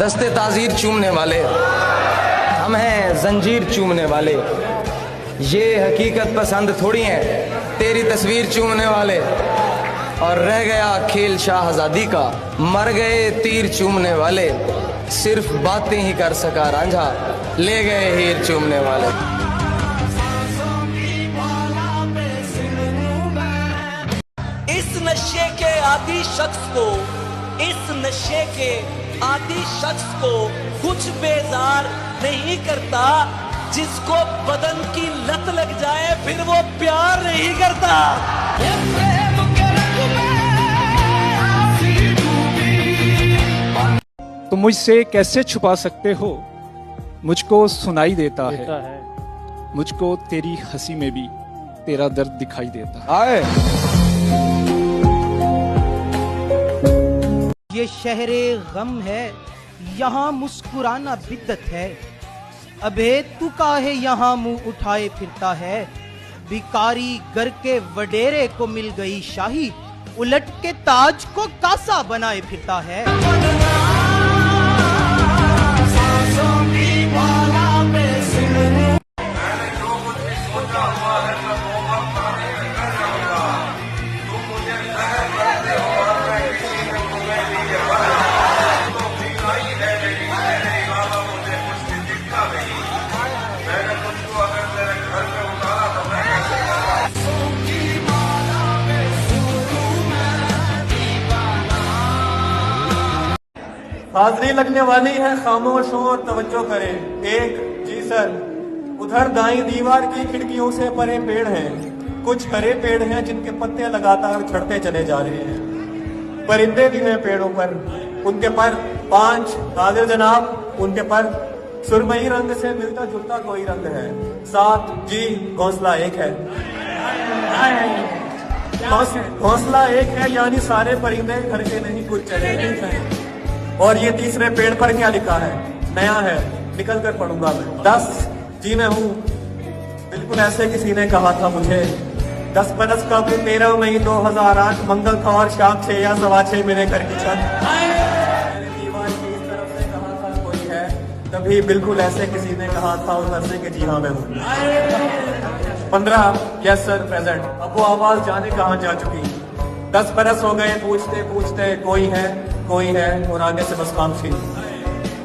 दस्ते ताजीर चूमने वाले, हम हैं जंजीर चूमने वाले। ये हकीकत पसंद थोड़ी है तेरी तस्वीर चूमने वाले। और रह गया खेल शाहजादी का, मर गए तीर चूमने वाले। सिर्फ बातें ही कर सका रांझा, ले गए हीर चूमने वाले। इस नशे के आदि शख्स को, इस नशे के आदि शख्स को कुछ बेजार नहीं करता। जिसको बदन की लत लग जाए फिर वो प्यार नहीं करता। तुम मुझसे कैसे छुपा सकते हो, मुझको सुनाई देता है। मुझको तेरी हंसी में भी तेरा दर्द दिखाई देता है। ये शहरे गम है, यहाँ मुस्कुराना बिद्दत है। अबे तू काहे यहाँ मुंह उठाए फिरता है। भिखारी घर के वडेरे को मिल गई शाही, उलट के ताज को कासा बनाए फिरता है। हाजिरी लगने वाली है, खामोश हो और तवज्जो करें। एक जी सर, उधर दाईं दीवार की खिड़कियों से परे पेड़ हैं। कुछ हरे पेड़ हैं जिनके पत्ते लगातार झड़ते चले जा रहे हैं। परिंदे भी हैं पेड़ों पर, उनके पर 5 हाजिर जनाब, उनके पर सुरमई रंग से मिलता जुलता कोई रंग है। 7 जी घोंसला एक है। घोंसला एक है यानी सारे परिंदे घर के नहीं, कुछ चले हैं। और ये तीसरे पेड़ पर क्या लिखा है? नया है, निकल कर पढ़ूंगा मैं। 10 जी मैं हूँ, बिल्कुल ऐसे किसी ने कहा था मुझे। 10 बरस का हूँ, 13 मई 2008, मंगल था और शाम 6 या 6:15 मेरे घर की छत। मैंने दीवार की इस तरफ से कहा था कोई है, तभी बिल्कुल ऐसे किसी ने कहा था उधर से कि जी हाँ मैं हूँ। 15 यस सर प्रेजेंट। अब वो आवाज जाने कहाँ जा चुकी। 10 बरस हो गए पूछते पूछते कोई है और आगे से बस खामोशी।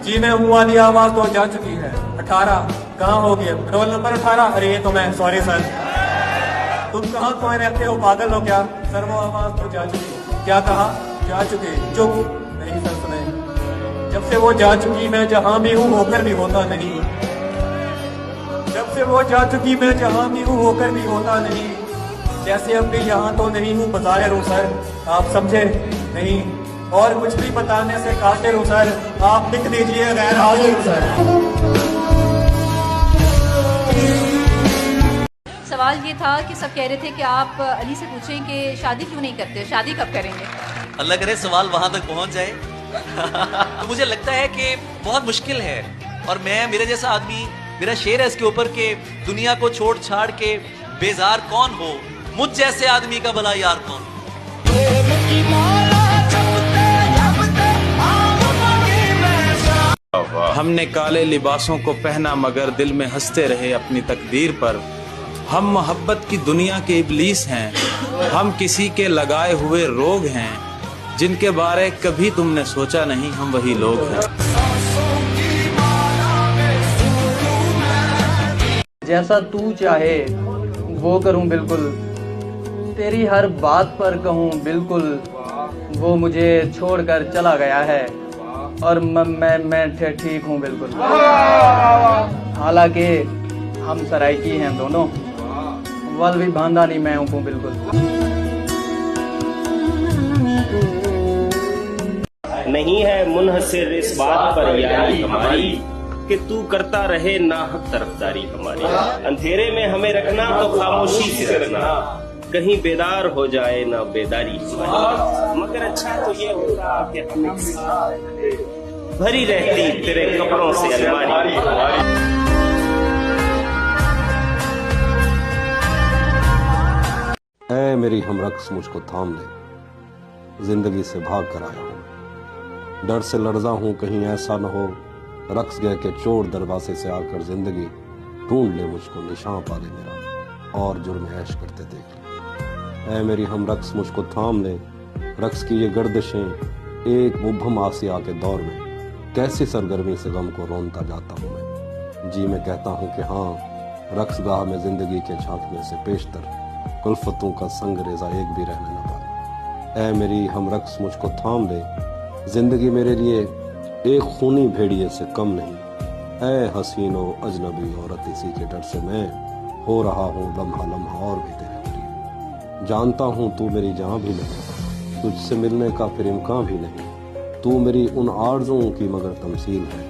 जी मैं हूँ वाली आवाज तो जा चुकी है। 18 कहाँ हो गया? Roll number 18। अरे ये तो मैं, सॉरी सर। तुम कहाँ खोए रहते हो, पागल हो क्या? सर वो आवाज तो जा चुकी। क्या कहा? जा चुकी। चुप। नहीं सर सुने, जब से वो जा चुकी मैं जहां भी हूँ होकर भी होता नहीं। जब से वो जा चुकी मैं जहां भी हूँ होकर भी होता नहीं। जैसे अब भी यहाँ तो नहीं हूँ, बज़ाहिर हूँ सर, आप समझे नहीं। और कुछ भी बताने से काफिर हूँ सर, आप लिख दीजिए गैर हाजिर हूँ सर। सवाल ये था कि सब कह रहे थे कि आप अली से पूछें कि शादी क्यों नहीं करते, शादी कब करेंगे? अल्लाह करे सवाल वहां तक पहुंच जाए। तो मुझे लगता है कि बहुत मुश्किल है। और मैं, मेरे जैसा आदमी, मेरा शेर है इसके ऊपर कि दुनिया को छोड़ छाड़ के बेजार कौन हो, मुझ जैसे आदमी का भला यार कौन। हमने काले लिबासों को पहना मगर दिल में हंसते रहे अपनी तकदीर पर। हम मोहब्बत की दुनिया के इब्लीस हैं, हम किसी के लगाए हुए रोग हैं, जिनके बारे कभी तुमने सोचा नहीं, हम वही लोग हैं। जैसा तू चाहे वो करूं बिल्कुल, तेरी हर बात पर कहूं बिल्कुल। वो मुझे छोड़कर चला गया है और मैं ठीक हूं बिल्कुल। हालांकि हम सराइकी हैं दोनों, वल भी बांधा नहीं मैं हूं बिल्कुल। नहीं है मुनहसिर इस बात पर यारी हमारी कि तू करता रहे नाहक तरफदारी हमारी। अंधेरे में हमें रखना तो खामोशी से रखना, कहीं बेदार हो जाए ना बेदारी हमारी। मगर अच्छा तो ये होता कि भरी रहती तेरे कपड़ों से अलमारी। ऐ मेरी हमरक्स मुझको थाम ले, जिंदगी से भाग कर आया हूं। डर से लर्जा हूँ कहीं ऐसा न हो रक्स गए के चोर दरवाजे से आकर जिंदगी ढूंढ ले मुझको, निशान पा ले मेरा और जुर्म ऐश करते देख ले। ऐ मेरी हम रक्स मुझको थाम ले, रक्स की ये गर्दिशें एक मुबहम आसिया के दौर में कैसी सरगर्मी से गम को रोनता जाता हूँ मैं। जी मैं कहता हूँ कि हाँ, रक्स गाह में जिंदगी के झांकने से पेशतर कुल्फतों का संग रेजा एक भी रहने न पाए। ऐ मेरी हम रक्स मुझको थाम ले, जिंदगी मेरे लिए एक खूनी भेड़िए से कम नहीं। ऐ हसीनो अजनबी औरत, इसी के डर से मैं हो रहा हूँ लम्हा लम्हा और भी तेरे करीब। जानता हूँ तू मेरी जान भी नहीं, तुझसे मिलने का फिर इम्कान भी नहीं। तू मेरी उन आरज़ुओं की मगर तमसील है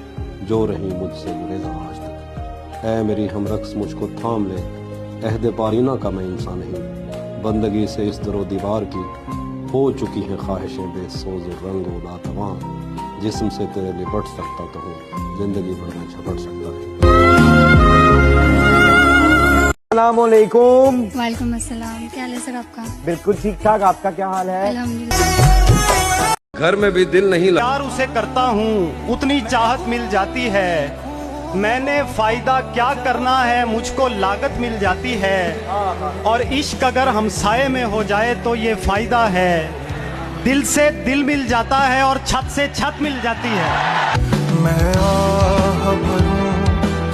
जो रही मुझसे गुरेज़ा आज तक। ऐ मेरी हम रक्स मुझको थाम ले, अहद पारीना का मैं इंसान नहीं। बंदगी से इस दरो दीवार की हो चुकी हैं ख्वाहिशें बेसोज रंग व लातवां। जिस्म से तेरे लिपट सकता तो हूँ, जिंदगी भर में झपट सकता है। अस्सलामुअलैकुम। वालेकुम अस्सलाम। क्या हाल है सर आपका? बिल्कुल ठीक ठाक, आपका क्या हाल है? अल्हम्दुलिल्लाह। घर में भी दिल नहीं लगता। प्यार उसे करता हूँ उतनी चाहत मिल जाती है, मैंने फायदा क्या करना है मुझको लागत मिल जाती है। और इश्क अगर हमसाये में हो जाए तो ये फायदा है, दिल से दिल मिल जाता है और छत से छत मिल जाती है। मैं आह भरूं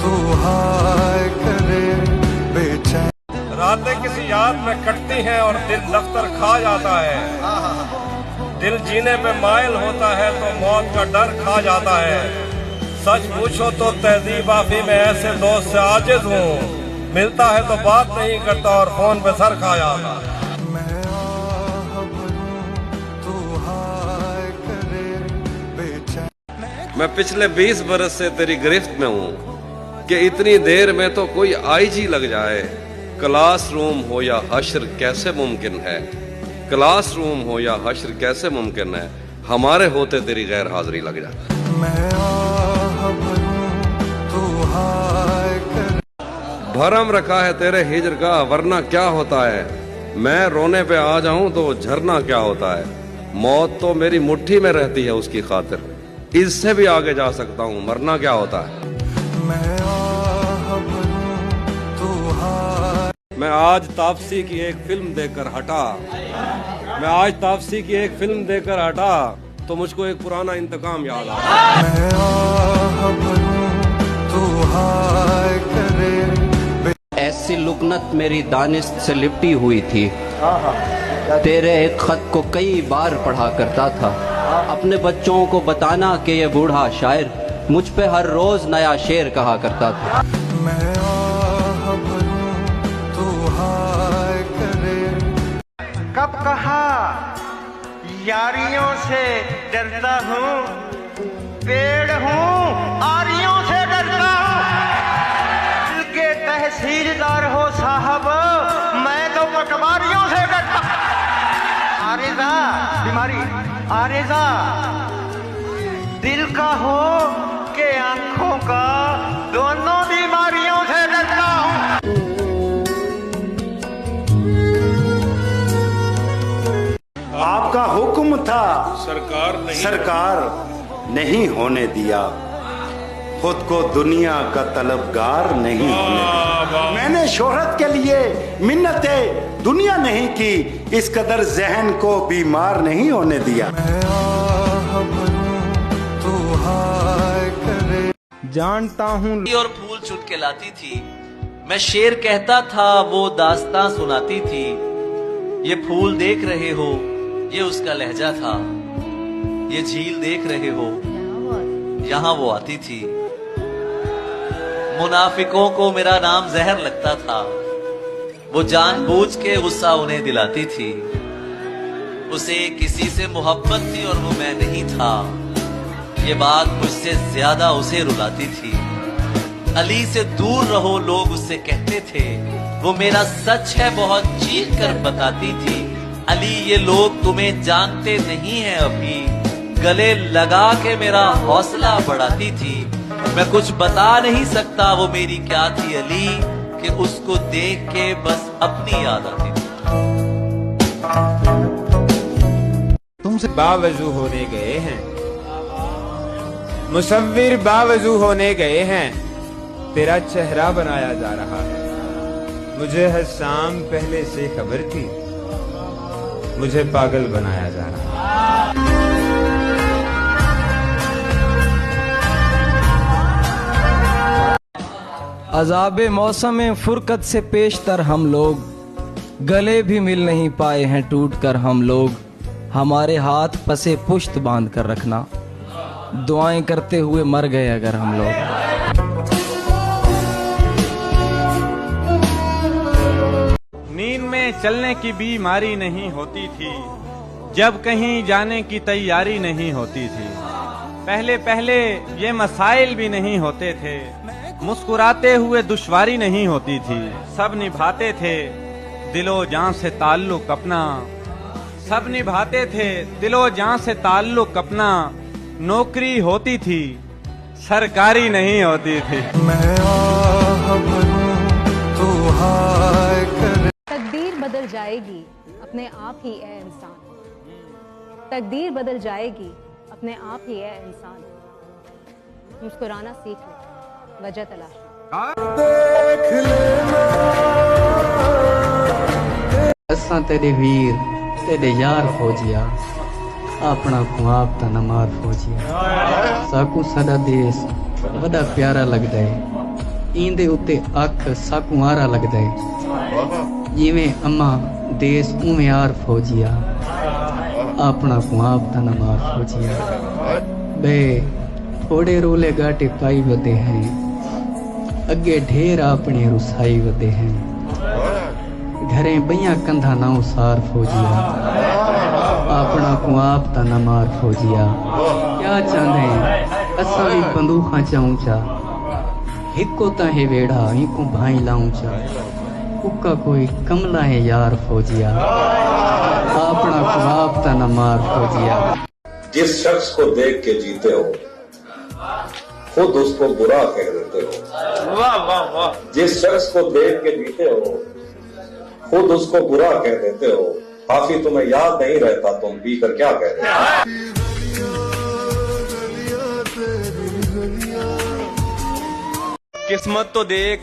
तू हाय करे बेचैन। रातें किसी याद में कटती हैं और दिल दफ्तर खा जाता है। दिल जीने पे माइल होता है तो मौत का डर खा जाता है। सच पूछो तो तहजीब आफी में ऐसे दोस्त से आजिज हूँ, मिलता है तो बात नहीं करता और फोन पे सर खा जाता। मैं पिछले 20 बरस से तेरी गिरफ्त में हूँ कि इतनी देर में तो कोई आईजी लग जाए। क्लासरूम हो या हश्र कैसे मुमकिन है, क्लासरूम हो या हश्र कैसे मुमकिन है, हमारे होते तेरी गैर हाजिरी लग जाए। भरम रखा है तेरे हिजर का वरना क्या होता है, मैं रोने पे आ जाऊं तो झरना क्या होता है। मौत तो मेरी मुट्ठी में रहती है उसकी खातिर, इससे भी आगे जा सकता हूं मरना क्या होता है। मैं आज तापसी की एक फिल्म देखकर हटा, मैं आज तापसी की एक फिल्म देखकर हटा तो मुझको एक पुराना इंतकाम याद आया। ऐसी लुकनत मेरी दानिश से लिपटी हुई थी, तेरे एक खत को कई बार पढ़ा करता था। अपने बच्चों को बताना कि ये बूढ़ा शायर मुझ पे हर रोज नया शेर कहा करता था। कब कहा यारियों से डरता हूँ, पेड़ हूँ आरियों से डरता हूँ। दिल के तहसीलदार हो साहब, मैं तो पटवारियों से डरता। आरेजा बीमारी, आरेजा दिल का हो के आंखों का, दोनों बीमारियों से डरता हूँ। आपका हुक्म था, सरकार नहीं होने दिया, खुद को दुनिया का तलबगार नहीं होने दिया। मैंने शोहरत के लिए मिन्नतें दुनिया नहीं की, इस कदर जहन को बीमार नहीं होने दिया। जानता हूँ और फूल चुन के लाती थी, मैं शेर कहता था वो दास्तां सुनाती थी। ये फूल देख रहे हो ये उसका लहजा था, ये झील देख रहे हो यहाँ वो आती थी। मुनाफिकों को मेरा नाम जहर लगता था, वो जानबूझ के गुस्सा उन्हें दिलाती थी। उसे किसी से मोहब्बत थी और वो मैं नहीं था, ये बात मुझसे ज्यादा उसे रुलाती थी। अली से दूर रहो लोग उससे कहते थे, वो मेरा सच है बहुत चीख कर बताती थी। अली ये लोग तुम्हें जानते नहीं हैं अभी, गले लगा के मेरा हौसला बढ़ाती थी। मैं कुछ बता नहीं सकता वो मेरी क्या थी अली, कि उसको देख के बस अपनी याद आती थी। तुमसे बावजू होने गए हैं, मुसव्विर बावजू होने गए हैं, तेरा चेहरा बनाया जा रहा है। मुझे हर शाम पहले से खबर थी, मुझे पागल बनाया जा रहा है। अज़ाबे मौसम फुरकत से पेशतर हम लोग, गले भी मिल नहीं पाए हैं टूट कर हम लोग। हमारे हाथ पसे पुश्त बांध कर रखना, दुआएं करते हुए मर गए अगर हम लोग। नींद में चलने की बीमारी नहीं होती थी, जब कहीं जाने की तैयारी नहीं होती थी। पहले पहले ये मसाइल भी नहीं होते थे, मुस्कुराते हुए दुश्वारी नहीं होती थी। सब निभाते थे दिलो जान से ताल्लुक अपना, सब निभाते थे दिलो जान से ताल्लुक अपना। नौकरी होती थी, सरकारी नहीं होती थी। मैं आह भरूं तो हाय करे। तकदीर बदल जाएगी अपने आप ही है इंसान, तकदीर बदल जाएगी अपने आप ही है इंसान। मुस्कुराना सीख ले, वजह तलाश देख लेना असां तेरे वीर तेरे यार फौजिया, अपना ख्वाब ता नमार फौजिया। साकू साडा देश वड़ा प्यारा लगदा है, इंदे उत्ते अख साकू आरा लगदा है। जिवें अम्मा देश उवें यार फौजिया, अपना ख्वाब ता नमार फौजिया। बे थोड़े रोले गाटे पाई वदे हैं, अगे ढेर अपने रुसाई वदे हैं। घरें बइया कंधा ना उसार फौजिया, अपना कुआब ता न मार फौजिया। क्या चाहते असा भी बंदूखा चाऊंचा, हिको ता है वेड़ा हिको भाई लाऊंचा। उका कोई कमला है यार फौजिया, अपना कुआब ता न मार फौजिया। जिस शख्स को देख के जीते हो खुद उसको बुरा कह देते हो। वाह वाह वाह। जिस शख्स को देख के जीते हो खुद उसको बुरा कह देते हो। काफी तुम्हें याद नहीं रहता तुम पी कर क्या कह रहे हो। किस्मत तो देख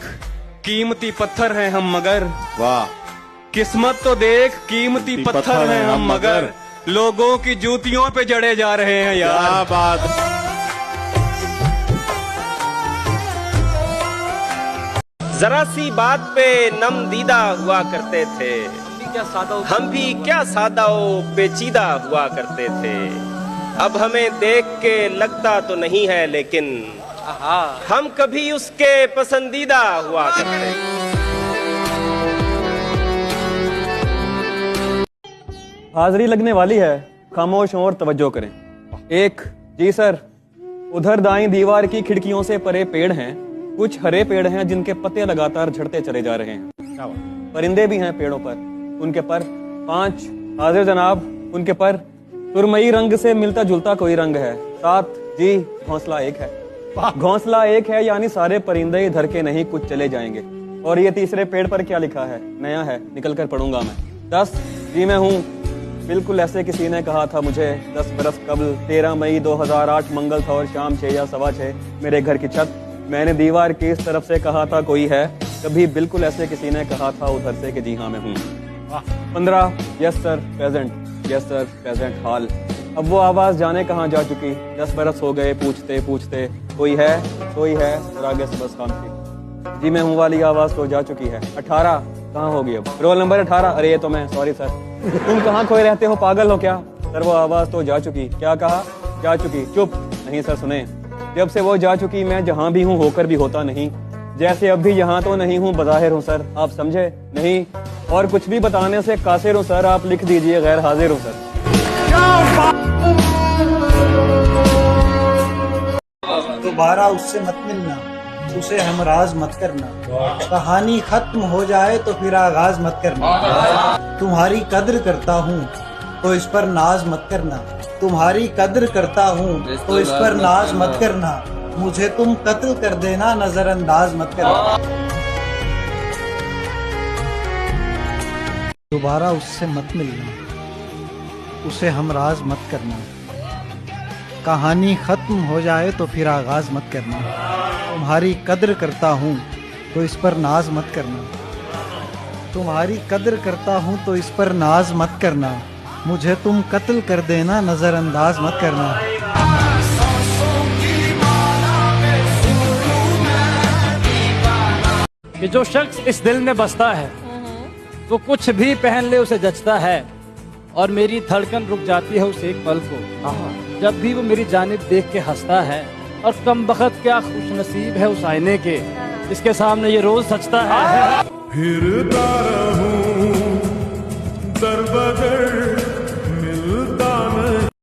कीमती पत्थर हैं हम मगर, वाह। किस्मत तो देख कीमती पत्थर हैं हम मगर, लोगों की जूतियों पे जड़े जा रहे हैं यार। बात जरा सी बात पे नम दीदा हुआ करते थे, हम भी क्या सादा पेचीदा हुआ करते थे। अब हमें देख के लगता तो नहीं है लेकिन हम कभी उसके पसंदीदा हुआ करते। हाजिरी लगने वाली है, खामोश और तवज्जो करें। एक जी सर, उधर दाईं दीवार की खिड़कियों से परे पेड़ हैं, कुछ हरे पेड़ हैं जिनके पत्ते लगातार झड़ते चले जा रहे हैं। परिंदे भी हैं पेड़ों पर, उनके पर 5 हाजिर जनाब, उनके पर सुरमई रंग से मिलता जुलता कोई रंग है। 7 जी घोंसला एक है, घोंसला एक है यानी सारे परिंदे इधर के नहीं कुछ चले जाएंगे। और ये तीसरे पेड़ पर क्या लिखा है, नया है, निकल कर पढ़ूंगा मैं। 10 जी मैं हूँ, बिल्कुल ऐसे किसी ने कहा था मुझे 10 बरस कबल। 13 मई 2008 मंगल था और शाम 6 या 6:15 मेरे घर की छत। मैंने दीवार की इस तरफ से कहा था कोई है, कभी बिल्कुल ऐसे किसी ने कहा था उधर से कि जी हाँ मैं हूँ। 15 yes sir present, yes sir present हाल। अब वो आवाज जाने कहाँ जा चुकी। 10 बरस हो गए पूछते पूछते, कोई है और आगे से बस खामोशी। जी मैं हूँ वाली आवाज तो जा चुकी है। 18 कहाँ होगी अब, रोल नंबर 18। अरे ये तो मैं, सॉरी सर। तुम कहाँ खोए रहते हो, पागल हो क्या सर? वो आवाज तो जा चुकी। क्या कहा, जा चुकी? चुप नहीं सर, सुने। जब से वो जा चुकी मैं जहाँ भी हूँ होकर भी होता नहीं, जैसे अब भी यहाँ तो नहीं हूँ बज़ाहिर हूँ सर, आप समझे नहीं? और कुछ भी बताने से कासिर हूँ सर, आप लिख दीजिए गैर हाजिर हूँ सर। दोबारा उससे मत मिलना, उसे हमराज मत करना, कहानी खत्म हो जाए तो फिर आगाज मत करना। तुम्हारी कद्र करता हूँ तो इस पर नाज मत करना, तुम्हारी कद्र करता हूँ तो इस पर नाज मत करना। मुझे तुम कत्ल कर देना, नजरअंदाज मत करना। दोबारा उससे मत मिलना, उसे हमराज मत करना, कहानी खत्म हो जाए तो फिर आगाज मत करना। तुम्हारी कद्र करता हूँ तो इस पर नाज मत करना। तुम्हारी कद्र करता हूँ तो इस पर नाज मत करना। मुझे तुम कत्ल कर देना, नजरअंदाज मत करना। कि जो शख्स इस दिल में बसता है तो कुछ भी पहन ले उसे जचता है, और मेरी धड़कन रुक जाती है उस एक पल को जब भी वो मेरी जानिब देख के हंसता है। और कम बख्त क्या खुश नसीब है उस आईने के जिसके सामने ये रोज सजता है। फिरता रहूं